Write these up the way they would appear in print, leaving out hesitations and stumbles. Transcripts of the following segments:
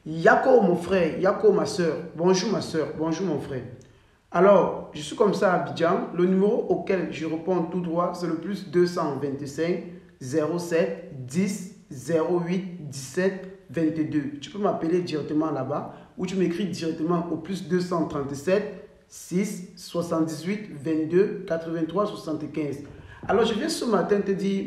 Yako mon frère, Yako ma soeur, bonjour ma soeur, bonjour mon frère. Alors, je suis comme ça à Abidjan. Le numéro auquel je réponds tout droit, c'est le plus 225 07 10 08 17 22. Tu peux m'appeler directement là-bas ou tu m'écris directement au plus 237 6 78 22 83 75. Alors, je viens ce matin te dire,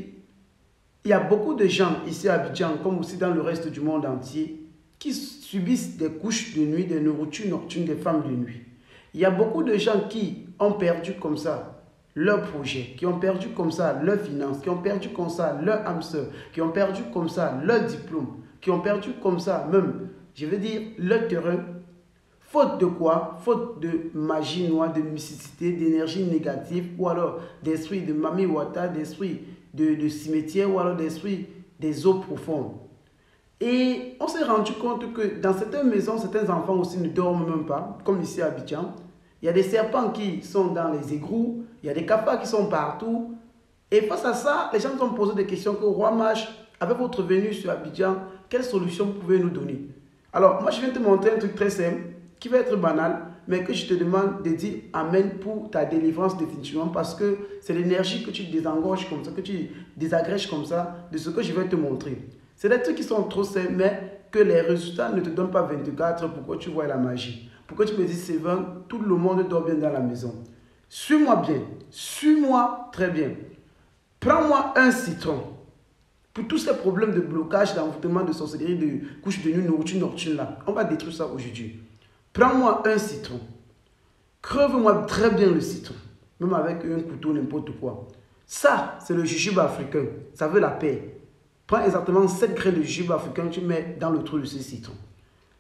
il y a beaucoup de gens ici à Abidjan, comme aussi dans le reste du monde entier, qui subissent des couches de nuit, des nourritures nocturnes des femmes de nuit. Il y a beaucoup de gens qui ont perdu comme ça leur projet, qui ont perdu comme ça leurs finances, qui ont perdu comme ça leur âme sœur, qui ont perdu comme ça leur diplôme, qui ont perdu comme ça même, je veux dire, leur terrain. Faute de quoi? Faute de magie noire, de mysticité, d'énergie négative, ou alors d'esprit de Mami Wata, d'esprit de cimetière, ou alors d'esprit des eaux profondes. Et on s'est rendu compte que dans certaines maisons, certains enfants aussi ne dorment même pas, comme ici à Abidjan. Il y a des serpents qui sont dans les égouts, il y a des cafards qui sont partout. Et face à ça, les gens nous ont posé des questions que Roi Mage, avec votre venue sur Abidjan, quelle solution vous pouvez nous donner? Alors, moi je viens te montrer un truc très simple, qui va être banal, mais que je te demande de dire Amen pour ta délivrance définitivement, parce que c'est l'énergie que tu désengorges comme ça, que tu désagrèges comme ça, de ce que je vais te montrer. C'est des trucs qui sont trop simples, mais que les résultats ne te donnent pas 24 pourquoi tu vois la magie. Pourquoi tu me dis, Sylvain, tout le monde dort bien dans la maison. Suis-moi bien, suis-moi très bien. Prends-moi un citron. Pour tous ces problèmes de blocage, d'envoûtement, de sorcellerie, de couche de nuit, nourriture nocturne là, on va détruire ça aujourd'hui. Prends-moi un citron. Crève-moi très bien le citron. Même avec un couteau, n'importe quoi. Ça, c'est le jujube africain. Ça veut la paix. Prends exactement 7 graines de jujube africain, tu mets dans le trou de ce citron.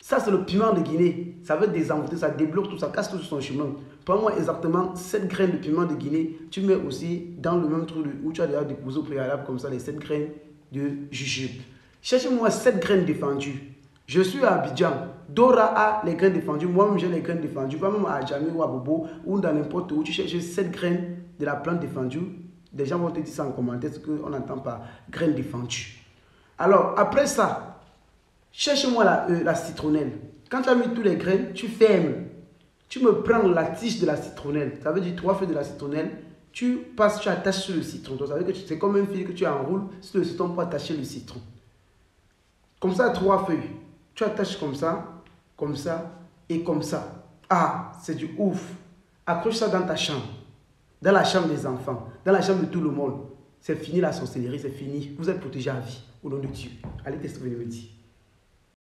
Ça, c'est le piment de Guinée. Ça veut désenvoûter, ça débloque tout, ça casse tout sur son chemin. Prends-moi exactement 7 graines de piment de Guinée. Tu mets aussi dans le même trou où tu as déjà déposé au préalable, comme ça, les 7 graines de jujube. Cherche-moi 7 graines défendues. Je suis à Abidjan. Dora a les graines défendues. Moi-même, j'ai les graines défendues. Va même à Adjamé ou à Bobo ou dans n'importe où. Tu cherches 7 graines de la plante défendue. Des gens vont te dire ça en commentaire, ce qu'on n'entend pas. Graines défendues. Alors, après ça, cherche-moi la citronnelle. Quand tu as mis tous les graines, tu fermes. Tu me prends la tige de la citronnelle. Ça veut dire 3 feuilles de la citronnelle. Tu passes, tu attaches sur le citron. Donc, ça veut dire que c'est comme un fil que tu enroules sur le citron pour attacher le citron. Comme ça, 3 feuilles. Tu attaches comme ça et comme ça. Ah, c'est du ouf. Accroche ça dans ta chambre. Dans la chambre des enfants. Dans la chambre de tout le monde. C'est fini la sorcellerie, c'est fini. Vous êtes protégés à vie. Au nom de Dieu. Allez tester, venez me dire.